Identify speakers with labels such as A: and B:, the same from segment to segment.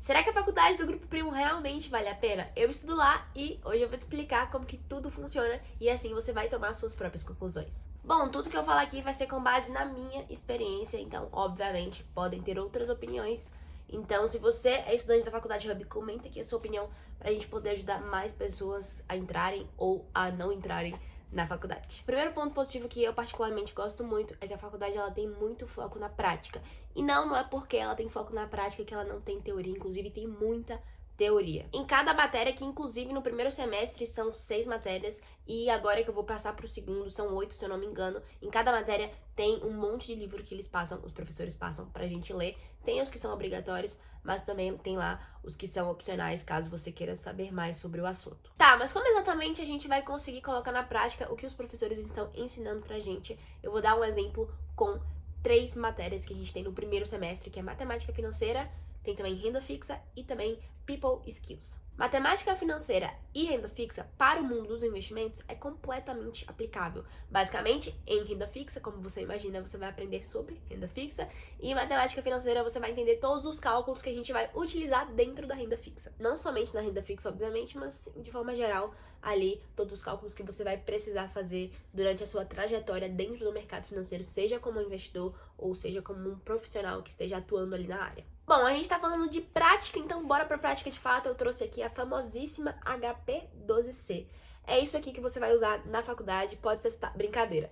A: Será que a faculdade do Grupo Primo realmente vale a pena? Eu estudo lá e hoje eu vou te explicar como que tudo funciona e assim você vai tomar suas próprias conclusões. Bom, tudo que eu falar aqui vai ser com base na minha experiência, então, obviamente, podem ter outras opiniões. Então, se você é estudante da Faculdade Hub, comenta aqui a sua opinião pra gente poder ajudar mais pessoas a entrarem ou a não entrarem na faculdade. O primeiro ponto positivo que eu particularmente gosto muito é que a faculdade ela tem muito foco na prática. E não é porque ela tem foco na prática que ela não tem teoria, inclusive tem muita teoria. Em cada matéria, que inclusive no primeiro semestre são 6 matérias, e agora que eu vou passar pro segundo, são 8, se eu não me engano. Em cada matéria tem um monte de livro que eles passam, os professores passam pra gente ler. Tem os que são obrigatórios, mas também tem lá os que são opcionais, caso você queira saber mais sobre o assunto. Tá, mas como exatamente a gente vai conseguir colocar na prática o que os professores estão ensinando pra gente? Eu vou dar um exemplo com 3 matérias que a gente tem no primeiro semestre, que é matemática financeira, tem também renda fixa e também people skills. Matemática financeira e renda fixa para o mundo dos investimentos é completamente aplicável. Basicamente, em renda fixa, como você imagina, você vai aprender sobre renda fixa, e em matemática financeira você vai entender todos os cálculos que a gente vai utilizar dentro da renda fixa. Não somente na renda fixa, obviamente, mas de forma geral, ali, todos os cálculos que você vai precisar fazer durante a sua trajetória dentro do mercado financeiro, seja como investidor ou seja como um profissional que esteja atuando ali na área. Bom, a gente tá falando de prática, então bora pra prática de fato. Eu trouxe aqui a famosíssima HP12C. É isso aqui que você vai usar na faculdade, pode ser brincadeira.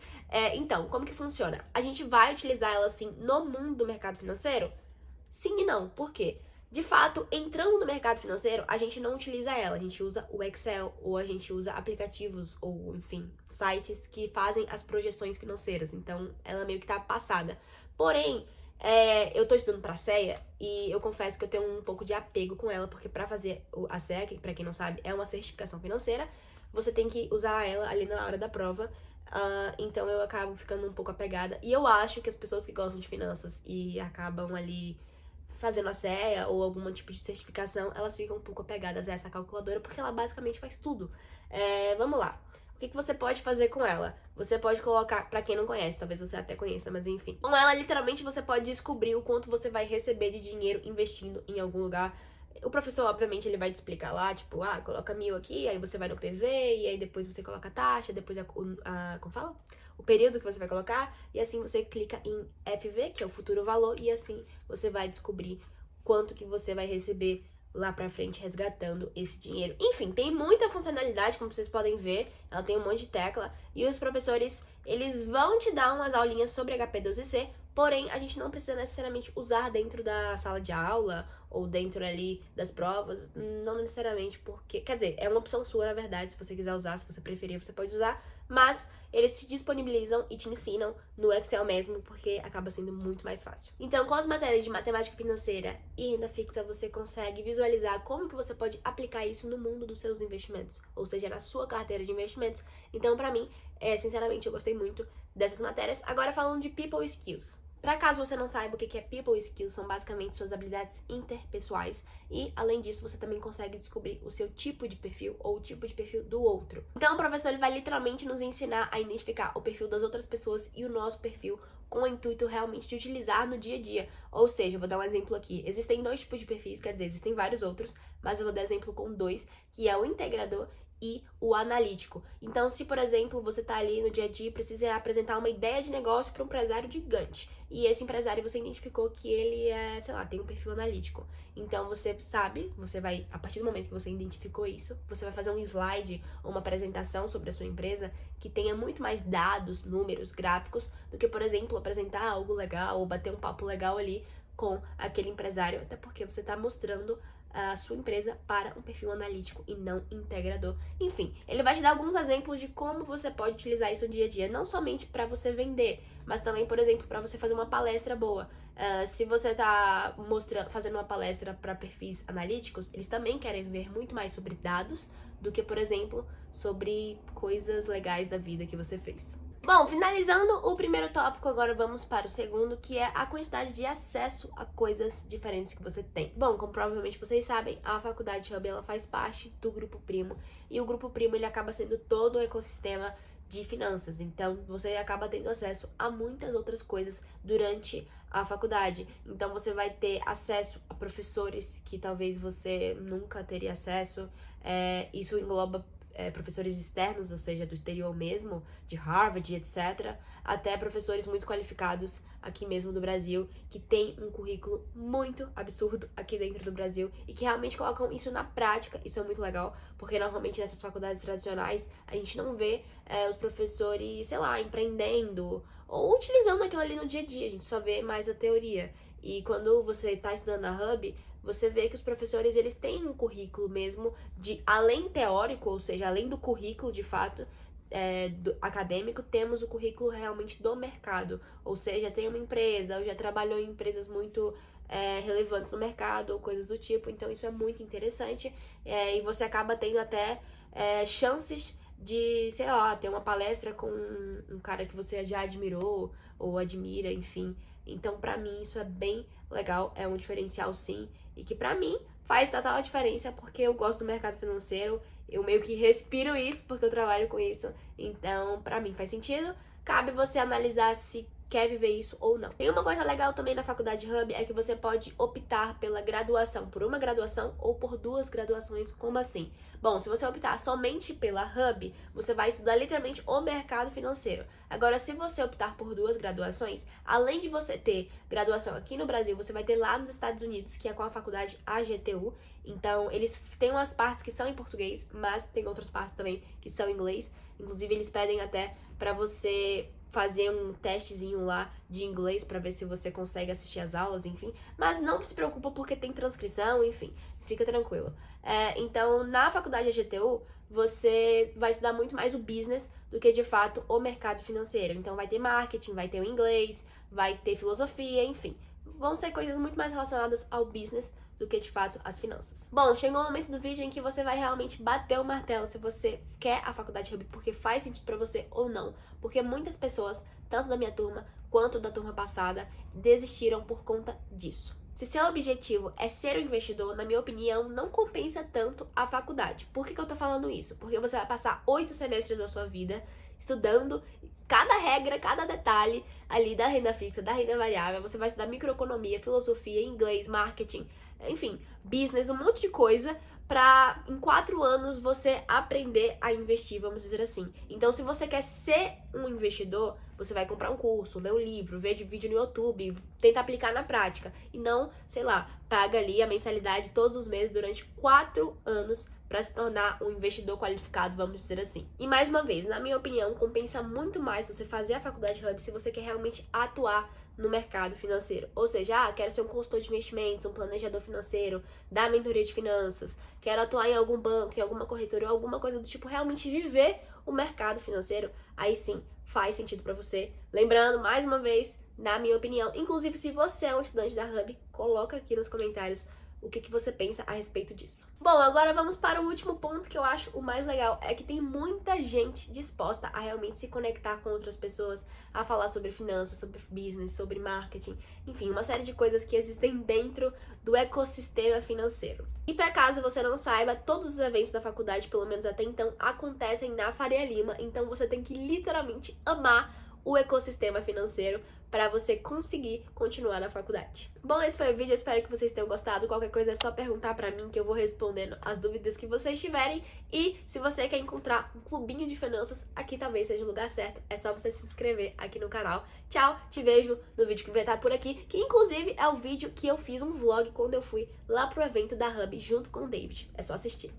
A: Então, como que funciona? A gente vai utilizar ela assim no mundo do mercado financeiro? Sim e não. Por quê? De fato, entrando no mercado financeiro, a gente não utiliza ela, a gente usa o Excel ou a gente usa aplicativos ou, enfim, sites que fazem as projeções financeiras. Então, ela meio que tá passada. Porém, eu tô estudando pra CEA e eu confesso que eu tenho um pouco de apego com ela, porque pra fazer a CEA, que pra quem não sabe, é uma certificação financeira, você tem que usar ela ali na hora da prova. Então eu acabo ficando um pouco apegada. E eu acho que as pessoas que gostam de finanças e acabam ali fazendo a CEA ou algum tipo de certificação, elas ficam um pouco apegadas a essa calculadora, porque ela basicamente faz tudo. Vamos lá. O que você pode fazer com ela? Você pode colocar, pra quem não conhece, talvez você até conheça, mas enfim. Com ela, literalmente, você pode descobrir o quanto você vai receber de dinheiro investindo em algum lugar. O professor, obviamente, ele vai te explicar lá, tipo, coloca 1.000 aqui, aí você vai no PV, e aí depois você coloca a taxa, depois como fala? O período que você vai colocar, e assim você clica em FV, que é o futuro valor, e assim você vai descobrir quanto que você vai receber lá pra frente resgatando esse dinheiro. Enfim, tem muita funcionalidade, como vocês podem ver, ela tem um monte de tecla, e os professores, eles vão te dar umas aulinhas sobre HP12C, porém, a gente não precisa necessariamente usar dentro da sala de aula ou dentro ali das provas, não necessariamente porque... Quer dizer, é uma opção sua, na verdade, se você quiser usar, se você preferir, você pode usar, mas eles se disponibilizam e te ensinam no Excel mesmo, porque acaba sendo muito mais fácil. Então, com as matérias de matemática financeira e renda fixa, você consegue visualizar como que você pode aplicar isso no mundo dos seus investimentos, ou seja, na sua carteira de investimentos. Então, pra mim, sinceramente, eu gostei muito dessas matérias. Agora, falando de People Skills. Para caso você não saiba o que é People Skills, são basicamente suas habilidades interpessoais e, além disso, você também consegue descobrir o seu tipo de perfil ou o tipo de perfil do outro. Então, o professor ele vai literalmente nos ensinar a identificar o perfil das outras pessoas e o nosso perfil com o intuito realmente de utilizar no dia a dia. Ou seja, eu vou dar um exemplo aqui. Existem 2 tipos de perfis, quer dizer, existem vários outros, mas eu vou dar exemplo com 2, que é o integrador e o analítico. Então, se, por exemplo, você tá ali no dia a dia e precisa apresentar uma ideia de negócio para um empresário gigante, e esse empresário você identificou que ele tem um perfil analítico. Então, você sabe, você vai, a partir do momento que você identificou isso, você vai fazer um slide ou uma apresentação sobre a sua empresa que tenha muito mais dados, números, gráficos, do que, por exemplo, apresentar algo legal ou bater um papo legal ali com aquele empresário, até porque você tá mostrando a sua empresa para um perfil analítico e não integrador. Enfim, ele vai te dar alguns exemplos de como você pode utilizar isso no dia a dia, não somente para você vender, mas também, por exemplo, para você fazer uma palestra boa. Se você está fazendo uma palestra para perfis analíticos, eles também querem ver muito mais sobre dados do que, por exemplo, sobre coisas legais da vida que você fez. Bom, finalizando o primeiro tópico, agora vamos para o segundo, que é a quantidade de acesso a coisas diferentes que você tem. Bom, como provavelmente vocês sabem, a Faculdade Hub, ela faz parte do Grupo Primo, e o Grupo Primo, ele acaba sendo todo o ecossistema de finanças, então você acaba tendo acesso a muitas outras coisas durante a faculdade. Então você vai ter acesso a professores que talvez você nunca teria acesso. Isso engloba professores externos, ou seja, do exterior mesmo, de Harvard, etc., até professores muito qualificados aqui mesmo do Brasil, que tem um currículo muito absurdo aqui dentro do Brasil e que realmente colocam isso na prática. Isso é muito legal, porque normalmente nessas faculdades tradicionais a gente não vê os professores, sei lá, empreendendo ou utilizando aquilo ali no dia a dia, a gente só vê mais a teoria. E quando você está estudando na Hub, você vê que os professores, eles têm um currículo mesmo de além teórico, ou seja, além do currículo de fato acadêmico, temos o currículo realmente do mercado, ou seja, tem uma empresa, ou já trabalhou em empresas muito relevantes no mercado, ou coisas do tipo, então isso é muito interessante, e você acaba tendo até chances de, sei lá, ter uma palestra com um cara que você já admirou, ou admira, enfim. Então, pra mim, isso é bem legal, é um diferencial sim, e que pra mim faz total diferença porque eu gosto do mercado financeiro, eu meio que respiro isso porque eu trabalho com isso, então pra mim faz sentido. Cabe você analisar se quer viver isso ou não. Tem uma coisa legal também na faculdade Hub, é que você pode optar pela graduação, por uma graduação ou por duas graduações. Como assim? Bom, se você optar somente pela Hub, você vai estudar literalmente o mercado financeiro. Agora, se você optar por duas graduações, além de você ter graduação aqui no Brasil, você vai ter lá nos Estados Unidos, que é com a faculdade AGTU. Então, eles têm umas partes que são em português, mas tem outras partes também que são em inglês. Inclusive, eles pedem até pra você fazer um testezinho lá de inglês pra ver se você consegue assistir as aulas, enfim. Mas não se preocupa porque tem transcrição, enfim, fica tranquilo. Então, na faculdade AGTU, você vai estudar muito mais o business do que, de fato, o mercado financeiro. Então, vai ter marketing, vai ter o inglês, vai ter filosofia, enfim. Vão ser coisas muito mais relacionadas ao business do que, de fato, as finanças. Bom, chegou o momento do vídeo em que você vai realmente bater o martelo se você quer a faculdade Hub porque faz sentido pra você ou não. Porque muitas pessoas, tanto da minha turma quanto da turma passada, desistiram por conta disso. Se seu objetivo é ser um investidor, na minha opinião, não compensa tanto a faculdade. Por que eu tô falando isso? Porque você vai passar 8 semestres da sua vida estudando cada regra, cada detalhe ali da renda fixa, da renda variável. Você vai estudar microeconomia, filosofia, inglês, marketing, enfim, business, um monte de coisa pra em 4 anos você aprender a investir, vamos dizer assim. Então, se você quer ser um investidor, você vai comprar um curso, ler um livro, ver vídeo no YouTube, tenta aplicar na prática. E não, sei lá, paga ali a mensalidade todos os meses durante 4 anos para se tornar um investidor qualificado, vamos dizer assim. E mais uma vez, na minha opinião, compensa muito mais você fazer a faculdade Hub se você quer realmente atuar no mercado financeiro. Ou seja, quero ser um consultor de investimentos, um planejador financeiro, dar mentoria de finanças, quero atuar em algum banco, em alguma corretora, ou alguma coisa do tipo, realmente viver o mercado financeiro, aí sim, faz sentido para você. Lembrando, mais uma vez, na minha opinião, inclusive se você é um estudante da Hub, coloca aqui nos comentários o que você pensa a respeito disso. Bom, agora vamos para o último ponto que eu acho o mais legal, é que tem muita gente disposta a realmente se conectar com outras pessoas, a falar sobre finanças, sobre business, sobre marketing, enfim, uma série de coisas que existem dentro do ecossistema financeiro. E para caso você não saiba, todos os eventos da faculdade, pelo menos até então, acontecem na Faria Lima, então você tem que literalmente amar o ecossistema financeiro para você conseguir continuar na faculdade. Bom, esse foi o vídeo, eu espero que vocês tenham gostado. Qualquer coisa é só perguntar para mim que eu vou respondendo as dúvidas que vocês tiverem. E se você quer encontrar um clubinho de finanças, aqui talvez seja o lugar certo. É só você se inscrever aqui no canal. Tchau, te vejo no vídeo que vai estar por aqui, que inclusive é o vídeo que eu fiz um vlog quando eu fui lá pro evento da Hub junto com o David. É só assistir.